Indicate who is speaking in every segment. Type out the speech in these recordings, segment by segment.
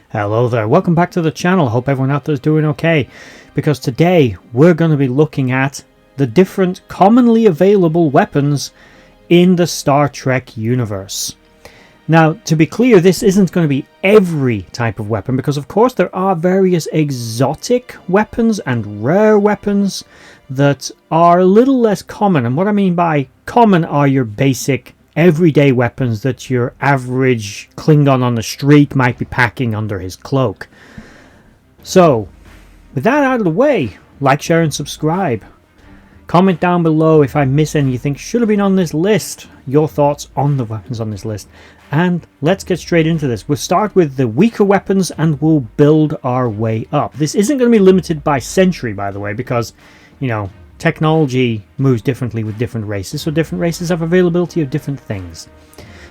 Speaker 1: Hello there, welcome back to the channel. Hope everyone out there is doing okay, because today we're going to be looking at the different commonly available weapons in the Star Trek universe. Now, to be clear, this isn't going to be every type of weapon, because of course there are various exotic weapons and rare weapons that are a little less common. And what I mean by common are your basic everyday weapons that your average Klingon on the street might be packing under his cloak. So, with that out of the way, like, share and subscribe. Comment down below if I miss any you think should have been on this list, your thoughts on the weapons on this list. And let's get straight into this. We'll start with the weaker weapons and we'll build our way up. This isn't going to be limited by century, by the way, because, you know, technology moves differently with different races, so different races have availability of different things.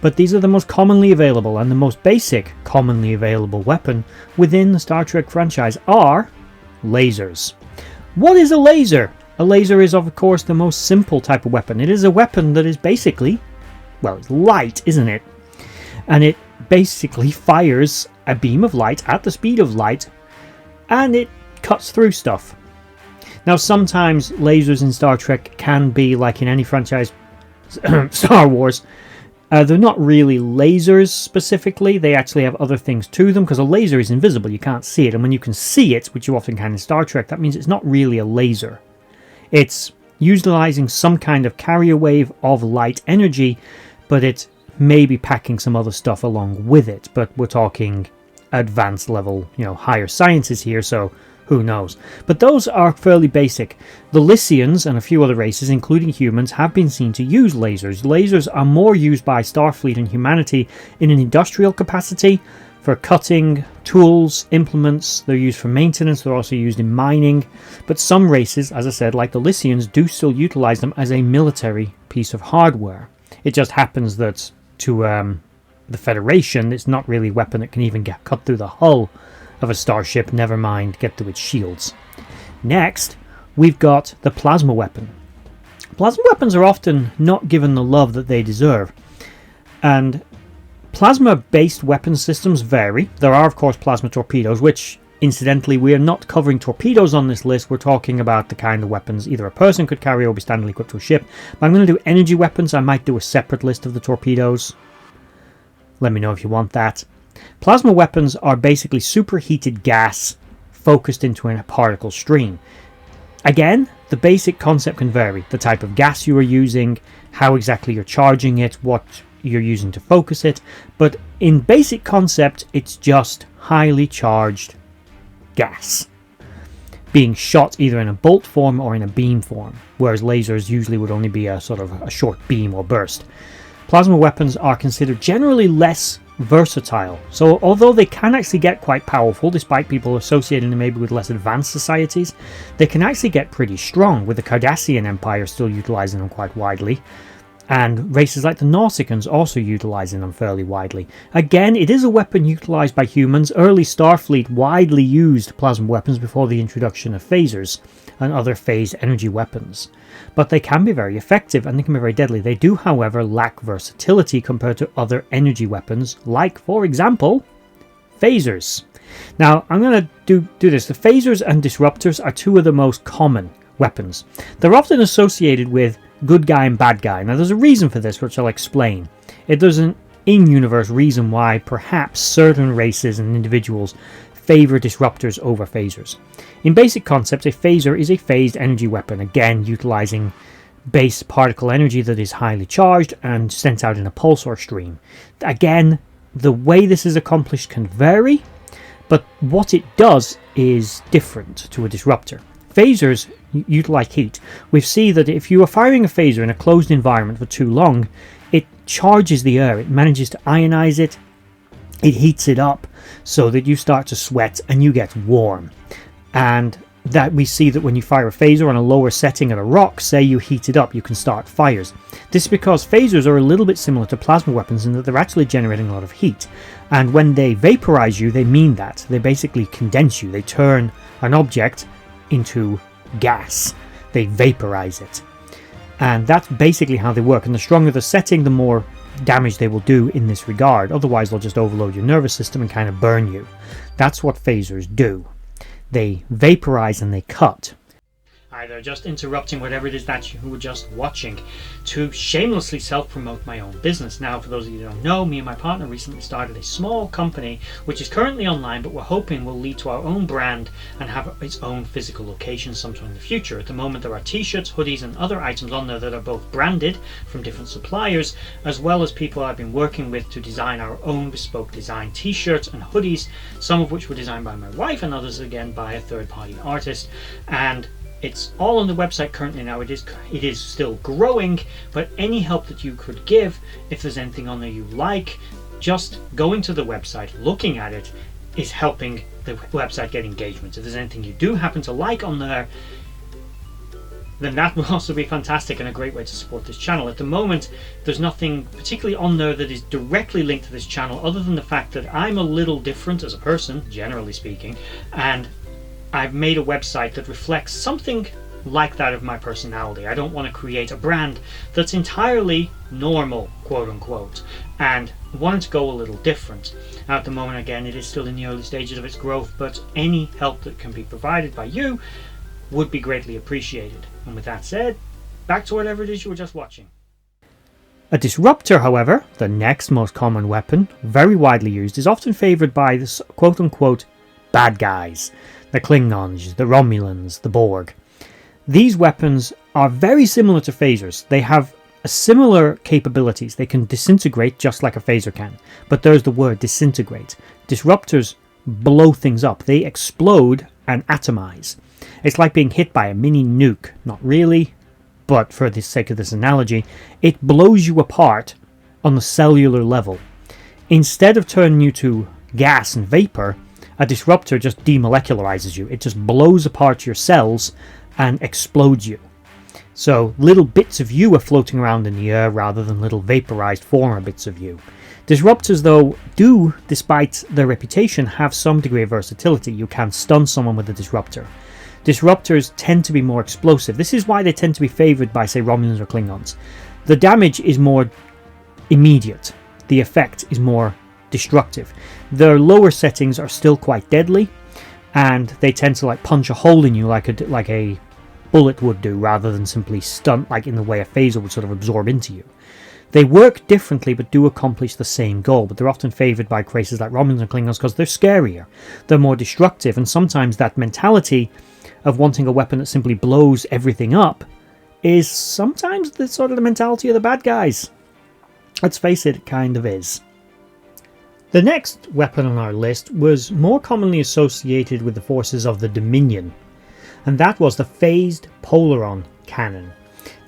Speaker 1: But these are the most commonly available, and the most basic commonly available weapon within the Star Trek franchise are lasers. What is a laser? A laser is, of course, the most simple type of weapon. It is a weapon that is basically, well, it's light, isn't it? And it basically fires a beam of light at the speed of light, and it cuts through stuff. Now, sometimes lasers in Star Trek can be, like in any franchise, Star Wars, they're not really lasers specifically. They actually have other things to them, because a laser is invisible. You can't see it. And when you can see it, which you often can in Star Trek, that means it's not really a laser. It's utilizing some kind of carrier wave of light energy, but it may be packing some other stuff along with it. But we're talking advanced level, higher sciences here, so who knows? But those are fairly basic. The Lysians and a few other races, including humans, have been seen to use lasers. Lasers are more used by Starfleet and humanity in an industrial capacity for cutting tools, implements. They're used for maintenance. They're also used in mining. But some races, as I said, like the Lysians, do still utilize them as a military piece of hardware. It just happens that to the Federation, it's not really a weapon that can even get cut through the hull of a starship, never mind get to its shields. Next, we've got the plasma weapon. Plasma weapons are often not given the love that they deserve, and plasma-based weapon systems vary. There are, of course, plasma torpedoes, which, incidentally, we are not covering torpedoes on this list. We're talking about the kind of weapons either a person could carry or be standard equipped to a ship. But I'm going to do energy weapons. I might do a separate list of the torpedoes. Let me know if you want that. Plasma weapons are basically superheated gas focused into a particle stream. Again, the basic concept can vary. The type of gas you are using, how exactly you're charging it, what you're using to focus it. But in basic concept, it's just highly charged gas being shot either in a bolt form or in a beam form, whereas lasers usually would only be a sort of a short beam or burst. Plasma weapons are considered generally less versatile, so although they can actually get quite powerful, despite people associating them maybe with less advanced societies, they can actually get pretty strong, with the Cardassian Empire still utilizing them quite widely, and races like the Nausicaans also utilizing them fairly widely. Again, it is a weapon utilized by humans. Early Starfleet widely used plasma weapons before the introduction of phasers and other phased energy weapons. But they can be very effective and they can be very deadly. They do, however, lack versatility compared to other energy weapons, like, for example, phasers. Now, I'm going to do this. The phasers and disruptors are two of the most common weapons. They're often associated with good guy and bad guy. Now, there's a reason for this, which I'll explain. There's an in-universe reason why perhaps certain races and individuals favor disruptors over phasers. In basic concept, a phaser is a phased energy weapon, again utilizing base particle energy that is highly charged and sent out in a pulsar stream. Again, the way this is accomplished can vary, but what it does is different to a disruptor. Phasers utilize heat. We see that if you are firing a phaser in a closed environment for too long, it charges the air, it manages to ionize it, it heats it up so that you start to sweat and you get warm. And that we see that when you fire a phaser on a lower setting at a rock, say you heat it up, you can start fires. This is because phasers are a little bit similar to plasma weapons in that they're actually generating a lot of heat. And when they vaporize you, they mean that. They basically condense you. They turn an object into gas. They vaporize it. And that's basically how they work. And the stronger the setting, the more damage they will do in this regard. Otherwise, they'll just overload your nervous system and kind of burn you. That's what phasers do. They vaporize and they cut. Either just interrupting whatever it is that you were just watching to shamelessly self-promote my own business. Now, for those of you who don't know, me and my partner recently started a small company which is currently online, but we're hoping will lead to our own brand and have its own physical location sometime in the future. At the moment, there are t-shirts, hoodies and other items on there that are both branded from different suppliers, as well as people I've been working with to design our own bespoke design t-shirts and hoodies, some of which were designed by my wife and others again by a third-party artist. And it's all on the website currently now. It is still growing, but any help that you could give, if there's anything on there you like, just going to the website, looking at it, is helping the website get engagement. If there's anything you do happen to like on there, then that will also be fantastic and a great way to support this channel. At the moment, there's nothing particularly on there that is directly linked to this channel, other than the fact that I'm a little different as a person, generally speaking, and I've made a website that reflects something like that of my personality. I don't want to create a brand that's entirely normal, quote unquote, and wanted to go a little different. Now, at the moment, again, it is still in the early stages of its growth, but any help that can be provided by you would be greatly appreciated. And with that said, back to whatever it is you were just watching. A disruptor, however, the next most common weapon, very widely used, is often favoured by the quote unquote bad guys. The Klingons, the Romulans, the Borg. These weapons are very similar to phasers. They have similar capabilities. They can disintegrate just like a phaser can. But there's the word disintegrate. Disruptors blow things up. They explode and atomize. It's like being hit by a mini nuke. Not really, but for the sake of this analogy, it blows you apart on the cellular level. Instead of turning you to gas and vapor, a disruptor just demolecularizes you. It just blows apart your cells and explodes you. So little bits of you are floating around in the air rather than little vaporized former bits of you. Disruptors, though, do, despite their reputation, have some degree of versatility. You can stun someone with a disruptor. Disruptors tend to be more explosive. This is why they tend to be favored by, say, Romulans or Klingons. The damage is more immediate. The effect is more destructive. Their lower settings are still quite deadly, and they tend to like punch a hole in you like a bullet would do, rather than simply stun like in the way a phaser would sort of absorb into you. They work differently but do accomplish the same goal, but they're often favoured by races like Romulans and Klingons because they're scarier, they're more destructive, and sometimes that mentality of wanting a weapon that simply blows everything up is sometimes the sort of the mentality of the bad guys. Let's face it, it kind of is. The next weapon on our list was more commonly associated with the forces of the Dominion, and that was the phased Polaron cannon.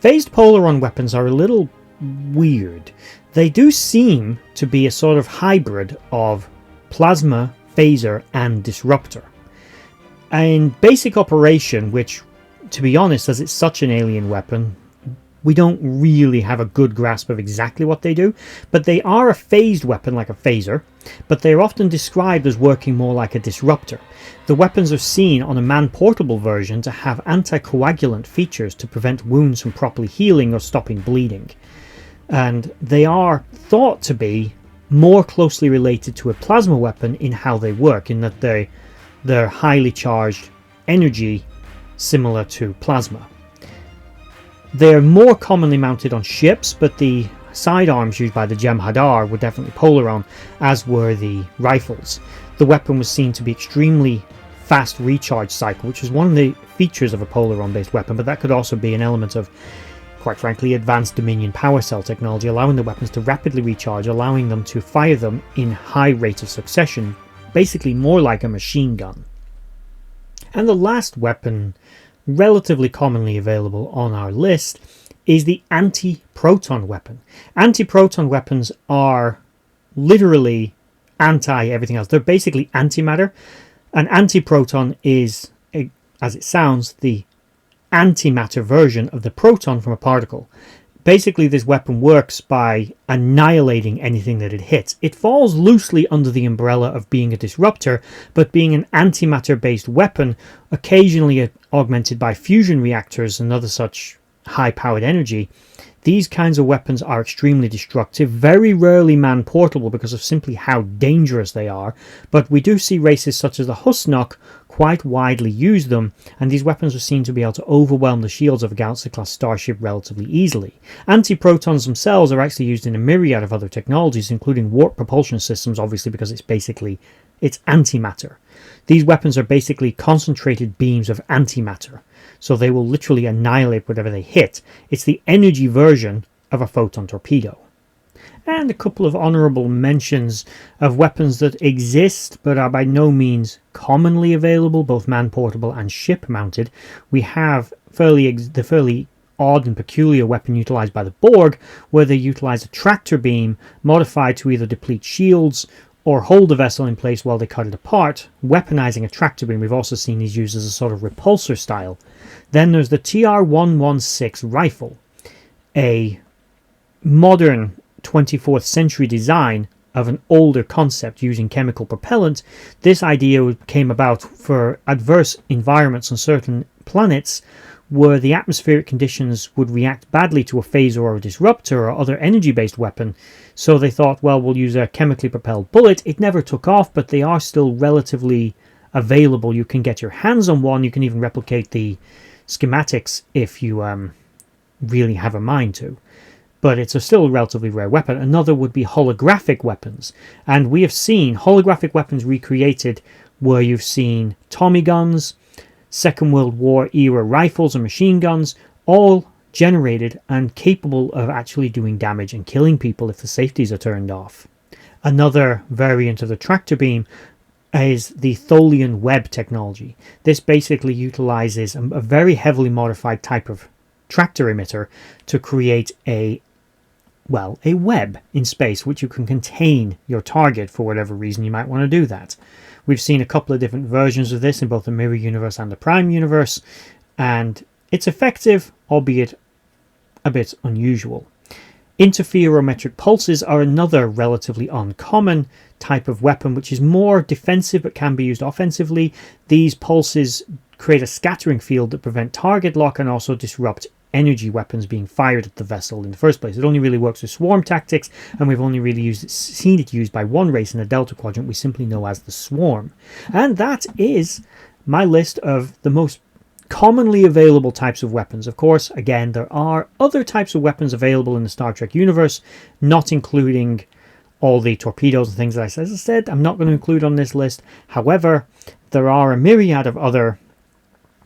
Speaker 1: Phased Polaron weapons are a little weird. They do seem to be a sort of hybrid of plasma, phaser, and disruptor. In basic operation, which, to be honest, as it's such an alien weapon, we don't really have a good grasp of exactly what they do, but they are a phased weapon like a phaser, but they are often described as working more like a disruptor. The weapons are seen on a man-portable version to have anticoagulant features to prevent wounds from properly healing or stopping bleeding. And they are thought to be more closely related to a plasma weapon in how they work, in that they're highly charged energy similar to plasma. They are more commonly mounted on ships, but the sidearms used by the Jem'Hadar were definitely Polaron, as were the rifles. The weapon was seen to be extremely fast recharge cycle, which was one of the features of a Polaron based weapon, but that could also be an element of, quite frankly, advanced Dominion power cell technology, allowing the weapons to rapidly recharge, allowing them to fire them in high rate of succession, basically more like a machine gun. And the last weapon relatively commonly available on our list is the anti-proton weapon. Anti-proton weapons are literally anti-everything else. They're basically antimatter. An anti-proton is, as it sounds, the antimatter version of the proton from a particle. Basically, this weapon works by annihilating anything that it hits. It falls loosely under the umbrella of being a disruptor, but being an antimatter-based weapon, occasionally augmented by fusion reactors and other such high-powered energy, These kinds of weapons are extremely destructive, very rarely man-portable because of simply how dangerous they are, but we do see races such as the Husnock quite widely use them, and these weapons are seen to be able to overwhelm the shields of a Galaxy-class starship relatively easily. Anti-protons themselves are actually used in a myriad of other technologies, including warp propulsion systems, obviously because it's antimatter. These weapons are basically concentrated beams of antimatter, so they will literally annihilate whatever they hit. It's the energy version of a photon torpedo. And a couple of honourable mentions of weapons that exist but are by no means commonly available, both man-portable and ship-mounted. We have the fairly odd and peculiar weapon utilised by the Borg, where they utilise a tractor beam modified to either deplete shields or hold the vessel in place while they cut it apart, weaponizing a tractor beam. We've also seen these used as a sort of repulsor style. Then there's the TR-116 rifle, a modern 24th century design of an older concept using chemical propellant. This idea came about for adverse environments on certain planets where the atmospheric conditions would react badly to a phaser or a disruptor or other energy-based weapon. So they thought, well, we'll use a chemically propelled bullet. It never took off, but they are still relatively available. You can get your hands on one. You can even replicate the schematics if you really have a mind to. But it's still a relatively rare weapon. Another would be holographic weapons. And we have seen holographic weapons recreated where you've seen Tommy guns, Second World War era rifles and machine guns, all generated and capable of actually doing damage and killing people if the safeties are turned off. Another variant of the tractor beam is the Tholian web technology. This basically utilizes a very heavily modified type of tractor emitter to create a web in space which you can contain your target for whatever reason you might want to do that. We've seen a couple of different versions of this in both the Mirror Universe and the Prime Universe, and it's effective, albeit a bit unusual. Interferometric pulses are another relatively uncommon type of weapon which is more defensive but can be used offensively. These pulses create a scattering field that prevent target lock and also disrupt energy weapons being fired at the vessel in the first place. It only really works with swarm tactics, and we've only really seen it used by one race in the Delta Quadrant we simply know as the Swarm. And that is my list of the most commonly available types of weapons. Of course, again, there are other types of weapons available in the Star Trek universe, not including all the torpedoes and things as I said, I'm not going to include on this list. However, there are a myriad of other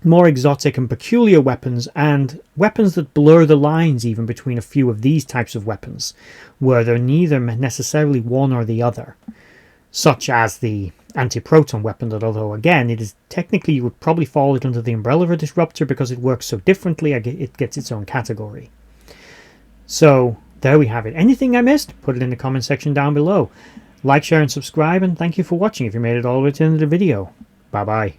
Speaker 1: more exotic and peculiar weapons, and weapons that blur the lines even between a few of these types of weapons, where they're neither necessarily one or the other, such as the anti-proton weapon, that although again it is technically, you would probably fall it under the umbrella of a disruptor because it works so differently, it gets its own category. So there we have it. Anything I missed, put it in the comment section down below. Like, share and subscribe, and thank you for watching if you made it all the way to the end of the video. Bye bye.